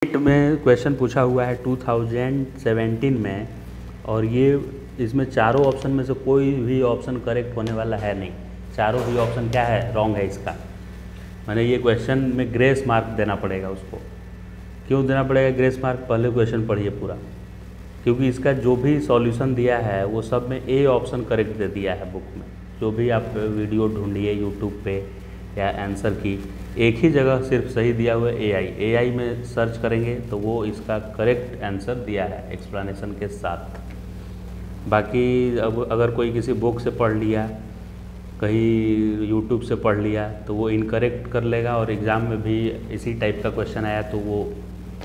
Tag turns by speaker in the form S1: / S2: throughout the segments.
S1: NEET में question पूछा हुआ है 2017 में, और ये इसमें चारों ऑप्शन में से कोई भी ऑप्शन करेक्ट होने वाला है नहीं। चारों भी ऑप्शन क्या है, रॉन्ग है इसका। मैंने ये क्वेश्चन में ग्रेस मार्क देना पड़ेगा उसको। क्यों देना पड़ेगा ग्रेस मार्क? पहले क्वेश्चन पढ़िए पूरा, क्योंकि इसका जो भी सॉल्यूशन दिया है वो सब में ए ऑप्शन करेक्ट दे दिया है बुक में। जो भी आप वीडियो ढूंढिए यूट्यूब पे या आंसर की, एक ही जगह सिर्फ सही दिया हुआ है एआई में सर्च करेंगे तो वो इसका करेक्ट आंसर दिया है एक्सप्लेनेशन के साथ। बाकी अब अगर कोई किसी बुक से पढ़ लिया, कहीं यूट्यूब से पढ़ लिया, तो वो इनकरेक्ट कर लेगा, और एग्ज़ाम में भी इसी टाइप का क्वेश्चन आया तो वो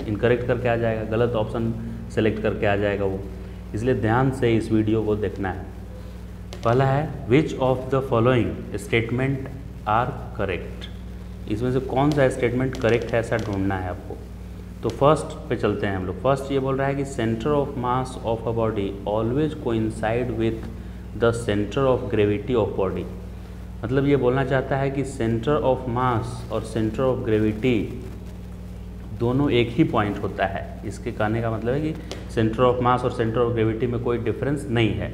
S1: इनकरेक्ट करके आ जाएगा, गलत ऑप्शन सेलेक्ट करके आ जाएगा वो। इसलिए ध्यान से इस वीडियो को देखना है। पहला है which of the following statement are correct. इसमें से कौन सा स्टेटमेंट करेक्ट है ऐसा ढूंढना है आपको। तो फर्स्ट पे चलते हैं हम लोग। फर्स्ट ये बोल रहा है कि centre of mass of a body always coincide with the centre of gravity of body. मतलब ये बोलना चाहता है कि सेंटर ऑफ मास और सेंटर ऑफ ग्रेविटी दोनों एक ही पॉइंट होता है। इसके कहने का मतलब है कि सेंटर ऑफ मास और सेंटर ऑफ ग्रेविटी में कोई डिफरेंस नहीं है।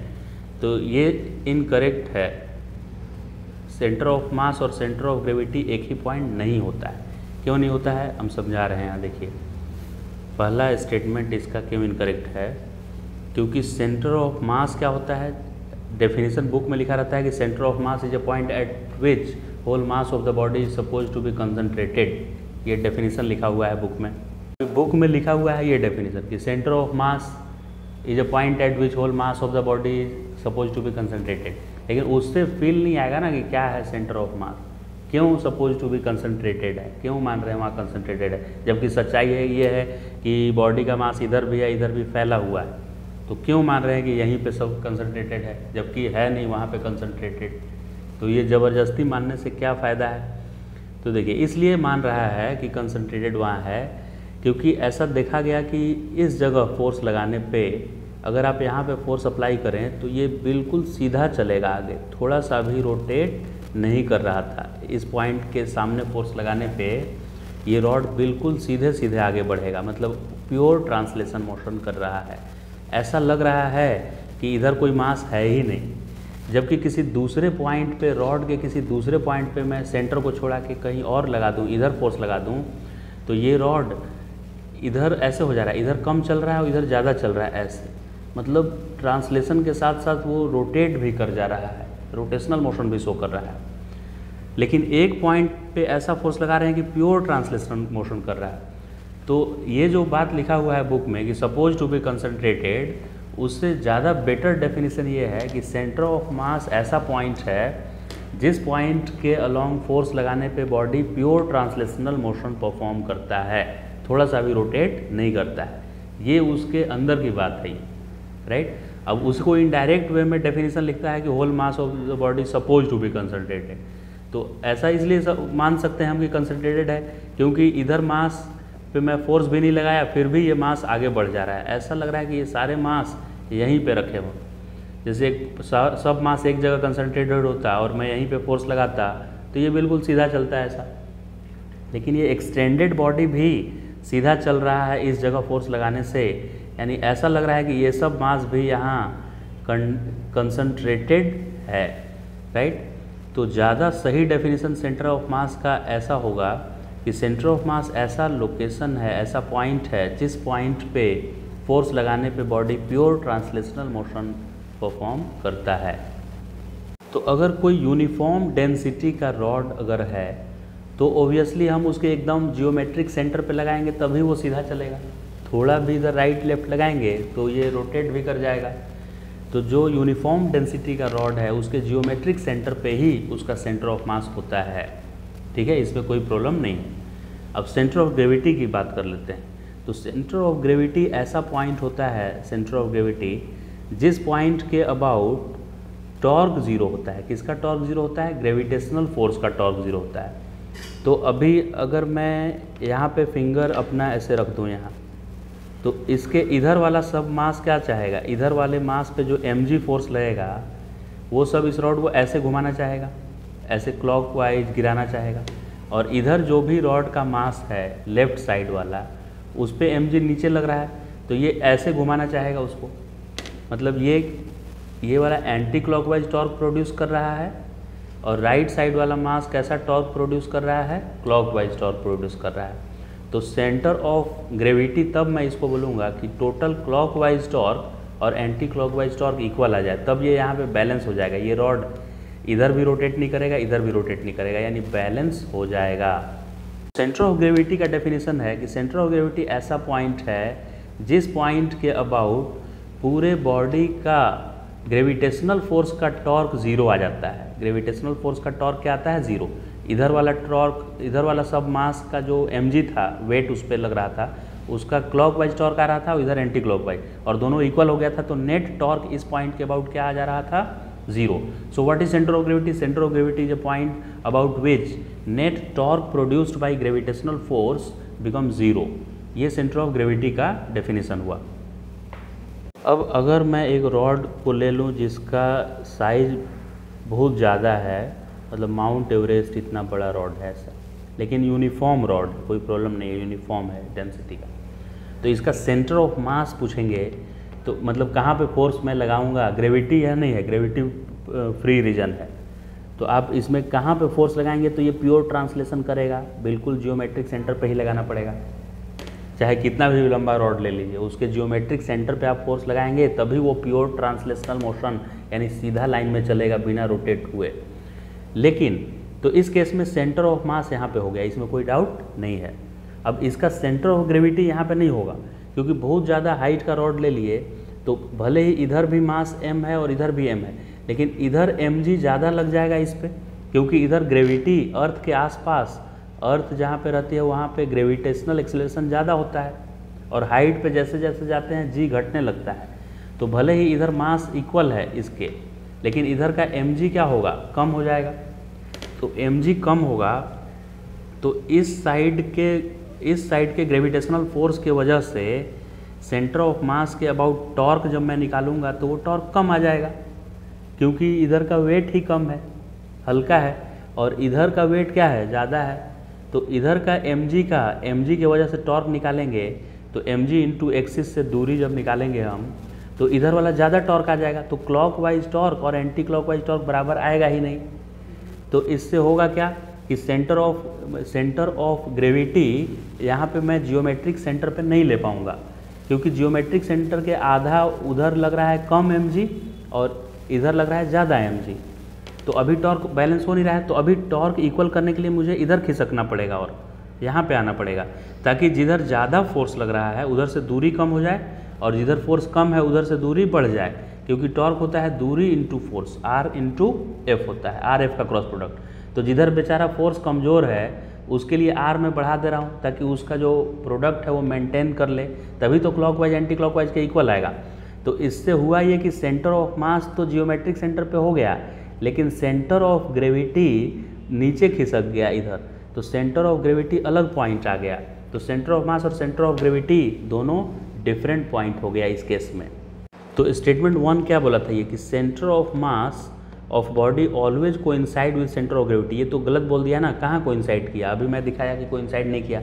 S1: तो ये इनकरेक्ट है। सेंटर ऑफ मास और सेंटर ऑफ ग्रेविटी एक ही पॉइंट नहीं होता है। क्यों नहीं होता है हम समझा रहे हैं यहाँ देखिए। पहला स्टेटमेंट इसका क्यों इनकरेक्ट है, क्योंकि सेंटर ऑफ मास क्या होता है, डेफिनेशन बुक में लिखा रहता है कि centre of mass is a point at which whole mass of the body is suppose to be concentrated. ये डेफिनेशन लिखा हुआ है बुक में। बुक में लिखा हुआ है ये डेफिनेशन कि centre of mass is a point at which whole mass of the body is suppose to be concentrated. लेकिन उससे फील नहीं आएगा ना कि क्या है सेंटर ऑफ मास, क्यों सपोज टू बी कंसंट्रेटेड है, क्यों मान रहे हैं वहाँ कंसंट्रेटेड है, जबकि सच्चाई है ये है कि बॉडी का मास इधर भी है इधर भी फैला हुआ है। तो क्यों मान रहे हैं कि यहीं पे सब कंसंट्रेटेड है, जबकि है नहीं वहाँ पे कंसंट्रेटेड। तो ये ज़बरदस्ती मानने से क्या फ़ायदा है। तो देखिए इसलिए मान रहा है कि कंसंट्रेटेड वहाँ है, क्योंकि ऐसा देखा गया कि इस जगह फोर्स लगाने पे, अगर आप यहाँ पे फोर्स अप्लाई करें तो ये बिल्कुल सीधा चलेगा आगे, थोड़ा सा भी रोटेट नहीं कर रहा था। इस पॉइंट के सामने फोर्स लगाने पे ये रॉड बिल्कुल सीधे सीधे आगे बढ़ेगा, मतलब प्योर ट्रांसलेशन मोशन कर रहा है। ऐसा लग रहा है कि इधर कोई मास है ही नहीं, जबकि किसी दूसरे पॉइंट पे, रॉड के किसी दूसरे पॉइंट पे मैं सेंटर को छोड़ा के कहीं और लगा दूँ, इधर फोर्स लगा दूँ, तो ये रॉड इधर ऐसे हो जा रहा है, इधर कम चल रहा है और इधर ज़्यादा चल रहा है ऐसे। मतलब ट्रांसलेशन के साथ साथ वो रोटेट भी कर जा रहा है, रोटेशनल मोशन भी शो कर रहा है। लेकिन एक पॉइंट पे ऐसा फोर्स लगा रहे हैं कि प्योर ट्रांसलेशन मोशन कर रहा है। तो ये जो बात लिखा हुआ है बुक में कि सपोज टू बी कंसंट्रेटेड, उससे ज़्यादा बेटर डेफिनेशन ये है कि सेंटर ऑफ मास ऐसा पॉइंट है जिस पॉइंट के अलोंग फोर्स लगाने पे body pure translational motion perform करता है, थोड़ा सा भी रोटेट नहीं करता है। ये उसके अंदर की बात है, राइट। अब उसको इनडायरेक्ट वे में डेफिनेशन लिखता है कि whole mass of the body suppose to be concentrated. तो ऐसा इसलिए मान सकते हैं हम कि कंसंट्रेटेड है, क्योंकि इधर मास पे मैं फोर्स भी नहीं लगाया फिर भी ये मास आगे बढ़ जा रहा है। ऐसा लग रहा है कि ये सारे मास यहीं पे रखे हों। जैसे सब मास एक जगह कंसंट्रेटेड होता और मैं यहीं पे फोर्स लगाता तो ये बिल्कुल सीधा चलता है ऐसा। लेकिन ये एक्सटेंडेड बॉडी भी सीधा चल रहा है इस जगह फोर्स लगाने से, यानी ऐसा लग रहा है कि ये सब मास भी यहाँ कंसंट्रेटेड है, राइट। तो ज़्यादा सही डेफिनेशन सेंटर ऑफ मास का ऐसा होगा कि सेंटर ऑफ मास ऐसा लोकेशन है, ऐसा पॉइंट है जिस पॉइंट पे फोर्स लगाने पे body pure translational motion perform करता है। तो अगर कोई यूनिफॉर्म डेंसिटी का रॉड अगर है तो ओबियसली हम उसके एकदम जियोमेट्रिक सेंटर पे लगाएंगे तभी वो सीधा चलेगा। थोड़ा भी इधर राइट लेफ्ट लगाएंगे तो ये रोटेट भी कर जाएगा। तो जो यूनिफॉर्म डेंसिटी का रॉड है उसके जियोमेट्रिक सेंटर पे ही उसका सेंटर ऑफ मास होता है, ठीक है, इसमें कोई प्रॉब्लम नहीं है। अब सेंटर ऑफ ग्रेविटी की बात कर लेते हैं। तो सेंटर ऑफ ग्रेविटी ऐसा पॉइंट होता है, सेंटर ऑफ ग्रेविटी, जिस पॉइंट के अबाउट टॉर्क जीरो होता है। किसका टॉर्क जीरो होता है? ग्रेविटेशनल फोर्स का टॉर्क जीरो होता है। तो अभी अगर मैं यहाँ पे फिंगर अपना ऐसे रख दूँ यहाँ, तो इसके इधर वाला सब मास क्या चाहेगा, इधर वाले मास पे जो mg फोर्स लगेगा वो सब इस रॉड को ऐसे घुमाना चाहेगा, ऐसे क्लॉकवाइज गिराना चाहेगा। और इधर जो भी रॉड का मास है लेफ्ट साइड वाला, उस पर mg नीचे लग रहा है, तो ये ऐसे घुमाना चाहेगा उसको, मतलब ये वाला एंटी क्लॉकवाइज टॉर्क प्रोड्यूस कर रहा है, और राइट साइड वाला मास कैसा टॉर्क प्रोड्यूस कर रहा है, क्लॉकवाइज टॉर्क प्रोड्यूस कर रहा है। तो सेंटर ऑफ ग्रेविटी, तब मैं इसको बोलूँगा कि टोटल क्लॉकवाइज टॉर्क और एंटी क्लॉकवाइज टॉर्क इक्वल आ जाए, तब ये यहाँ पे बैलेंस हो जाएगा। ये रॉड इधर भी रोटेट नहीं करेगा, इधर भी रोटेट नहीं करेगा, यानी बैलेंस हो जाएगा। सेंटर ऑफ ग्रेविटी का डेफिनेशन है कि सेंटर ऑफ ग्रेविटी ऐसा पॉइंट है जिस पॉइंट के अबाउट पूरे बॉडी का ग्रेविटेशनल फोर्स का टॉर्क जीरो आ जाता है। ग्रेविटेशनल फोर्स का टॉर्क क्या आता है, जीरो। इधर वाला टॉर्क, इधर वाला सब मास का जो mg था, वेट उस पर लग रहा था, उसका क्लॉकवाइज टॉर्क आ रहा था और इधर एंटी क्लॉकवाइज, और दोनों इक्वल हो गया था, तो नेट टॉर्क इस पॉइंट के अबाउट क्या आ जा रहा था, zero. So what is centre of gravity? Centre of gravity is a point about which net torque produced by gravitational force become zero. ये सेंटर ऑफ ग्रेविटी का डेफिनेशन हुआ। अब अगर मैं एक रॉड को ले लूँ जिसका साइज बहुत ज़्यादा है, मतलब माउंट एवरेस्ट इतना बड़ा रॉड है ऐसा, लेकिन यूनिफॉर्म रॉड, कोई प्रॉब्लम नहीं है, यूनिफॉर्म है डेंसिटी का, तो इसका सेंटर ऑफ मास पूछेंगे तो मतलब कहाँ पे फोर्स मैं लगाऊंगा, ग्रेविटी है नहीं है, ग्रेविटी फ्री रीजन है, तो आप इसमें कहाँ पे फोर्स लगाएंगे, तो ये प्योर ट्रांसलेशन करेगा, बिल्कुल जियोमेट्रिक सेंटर पे ही लगाना पड़ेगा। चाहे कितना भी लंबा रॉड ले लीजिए, उसके जियोमेट्रिक सेंटर पे आप फोर्स लगाएंगे तभी वो प्योर ट्रांसलेशनल मोशन यानी सीधा लाइन में चलेगा बिना रोटेट हुए। लेकिन तो इस केस में सेंटर ऑफ मास यहाँ पे हो गया, इसमें कोई डाउट नहीं है। अब इसका सेंटर ऑफ ग्रेविटी यहाँ पे नहीं होगा, क्योंकि बहुत ज़्यादा हाइट का रॉड ले लिए तो भले ही इधर भी मास m है और इधर भी m है, लेकिन इधर mg ज़्यादा लग जाएगा इस पर, क्योंकि इधर ग्रेविटी अर्थ के आसपास, अर्थ जहाँ पे रहती है वहाँ पे ग्रेविटेशनल एक्सेलरेशन ज़्यादा होता है, और हाइट पे जैसे जैसे जाते हैं g घटने लगता है। तो भले ही इधर मास इक्वल है इसके, लेकिन इधर का mg क्या होगा, कम हो जाएगा। तो mg कम होगा तो इस साइड के ग्रेविटेशनल फोर्स के वजह से सेंटर ऑफ मास के अबाउट टॉर्क जब मैं निकालूंगा तो वो टॉर्क कम आ जाएगा, क्योंकि इधर का वेट ही कम है, हल्का है, और इधर का वेट क्या है, ज़्यादा है। तो इधर का mg के वजह से टॉर्क निकालेंगे, तो mg इंटू एक्सिस से दूरी जब निकालेंगे हम, तो इधर वाला ज़्यादा टॉर्क आ जाएगा, तो क्लॉकवाइज टॉर्क और एंटी क्लॉकवाइज टॉर्क बराबर आएगा ही नहीं। तो इससे होगा क्या कि सेंटर ऑफ ग्रेविटी यहाँ पे मैं जियोमेट्रिक सेंटर पे नहीं ले पाऊँगा, क्योंकि जियोमेट्रिक सेंटर के आधा उधर लग रहा है कम mg और इधर लग रहा है ज़्यादा mg, तो अभी टॉर्क बैलेंस हो नहीं रहा है। तो अभी टॉर्क इक्वल करने के लिए मुझे इधर खिसकना पड़ेगा और यहाँ पे आना पड़ेगा, ताकि जिधर ज़्यादा फोर्स लग रहा है उधर से दूरी कम हो जाए, और जिधर फोर्स कम है उधर से दूरी बढ़ जाए, क्योंकि टॉर्क होता है दूरी into force, R into F होता है, R F का क्रॉस प्रोडक्ट। तो जिधर बेचारा फोर्स कमज़ोर है उसके लिए R में बढ़ा दे रहा हूँ, ताकि उसका जो प्रोडक्ट है वो मेंटेन कर ले, तभी तो क्लॉकवाइज एंटी क्लॉकवाइज के इक्वल आएगा। तो इससे हुआ ये कि सेंटर ऑफ मास तो जियोमेट्रिक सेंटर पे हो गया, लेकिन सेंटर ऑफ ग्रेविटी नीचे खिसक गया इधर, तो सेंटर ऑफ ग्रेविटी अलग पॉइंट आ गया। तो सेंटर ऑफ मास और सेंटर ऑफ ग्रेविटी दोनों डिफरेंट पॉइंट हो गया इस केस में। तो स्टेटमेंट 1 क्या बोला था ये कि centre of mass of body always coincide with centre of gravity. ये तो गलत बोल दिया ना, कहाँ कोइंसाइड किया, अभी मैं दिखाया कि कोइंसाइड नहीं किया,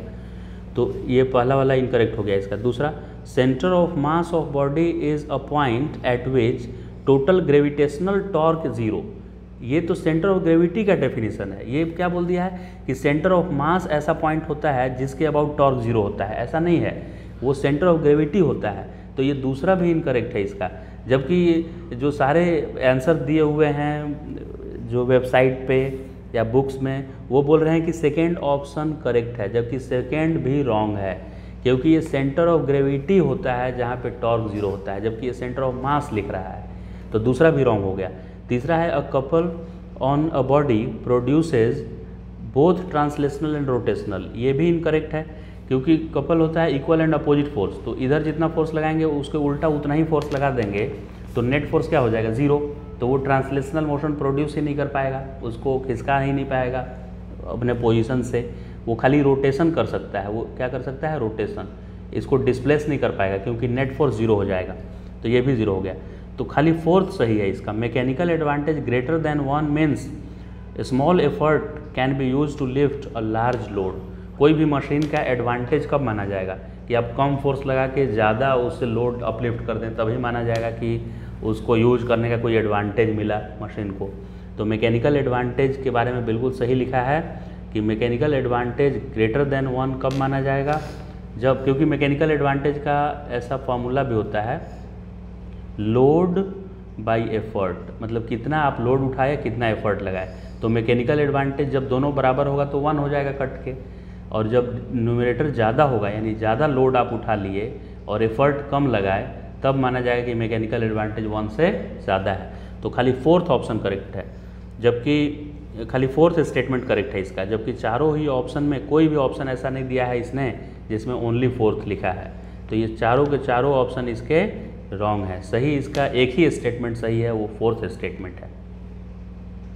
S1: तो ये पहला वाला इनकरेक्ट हो गया इसका। दूसरा, centre of mass of body is a point at which total gravitational torque zero. ये तो सेंटर ऑफ ग्रेविटी का डेफिनेशन है, ये क्या बोल दिया है कि सेंटर ऑफ मास ऐसा पॉइंट होता है जिसके अबाउट टॉर्क जीरो होता है, ऐसा नहीं है, वो सेंटर ऑफ ग्रेविटी होता है। तो ये दूसरा भी इनकरेक्ट है इसका, जबकि जो सारे आंसर दिए हुए हैं जो वेबसाइट पे या बुक्स में वो बोल रहे हैं कि सेकेंड ऑप्शन करेक्ट है, जबकि सेकेंड भी रॉन्ग है, क्योंकि ये सेंटर ऑफ ग्रेविटी होता है जहाँ पे टॉर्क जीरो होता है, जबकि ये सेंटर ऑफ मास लिख रहा है, तो दूसरा भी रॉन्ग हो गया। तीसरा है a couple on a body produces both translational and rotational. ये भी इनकरेक्ट है, क्योंकि कपल होता है इक्वल एंड अपोजिट फोर्स, तो इधर जितना फोर्स लगाएंगे उसके उल्टा उतना ही फोर्स लगा देंगे, तो नेट फोर्स क्या हो जाएगा, जीरो। तो वो ट्रांसलेशनल मोशन प्रोड्यूस ही नहीं कर पाएगा, उसको खिसका ही नहीं पाएगा अपने पोजीशन से, वो खाली रोटेशन कर सकता है। वो क्या कर सकता है, रोटेशन, इसको डिस्प्लेस नहीं कर पाएगा, क्योंकि नेट फोर्स जीरो हो जाएगा, तो ये भी जीरो हो गया। तो खाली फोर्थ सही है इसका। Mechanical advantage greater than 1 means small effort can be use to lift a large load. कोई भी मशीन का एडवांटेज कब माना जाएगा, कि आप कम फोर्स लगा के ज़्यादा उससे लोड अपलिफ्ट कर दें, तभी माना जाएगा कि उसको यूज करने का कोई एडवांटेज मिला मशीन को। तो मैकेनिकल एडवांटेज के बारे में बिल्कुल सही लिखा है कि मैकेनिकल एडवांटेज ग्रेटर देन 1 कब माना जाएगा, जब, क्योंकि मैकेनिकल एडवांटेज का ऐसा फॉर्मूला भी होता है, लोड बाय एफर्ट, मतलब कितना आप लोड उठाए कितना एफर्ट लगाए। तो मैकेनिकल एडवांटेज जब दोनों बराबर होगा तो 1 हो जाएगा कट के, और जब न्यूमरेटर ज़्यादा होगा यानी ज़्यादा लोड आप उठा लिए और एफर्ट कम लगाए, तब माना जाएगा कि मैकेनिकल एडवांटेज 1 से ज़्यादा है। तो खाली फोर्थ ऑप्शन करेक्ट है, जबकि खाली फोर्थ स्टेटमेंट करेक्ट है इसका, जबकि चारों ही ऑप्शन में कोई भी ऑप्शन ऐसा नहीं दिया है इसने जिसमें ओनली फोर्थ लिखा है। तो ये चारों के चारों ऑप्शन इसके रॉन्ग है। सही इसका एक ही स्टेटमेंट सही है, वो फोर्थ स्टेटमेंट है।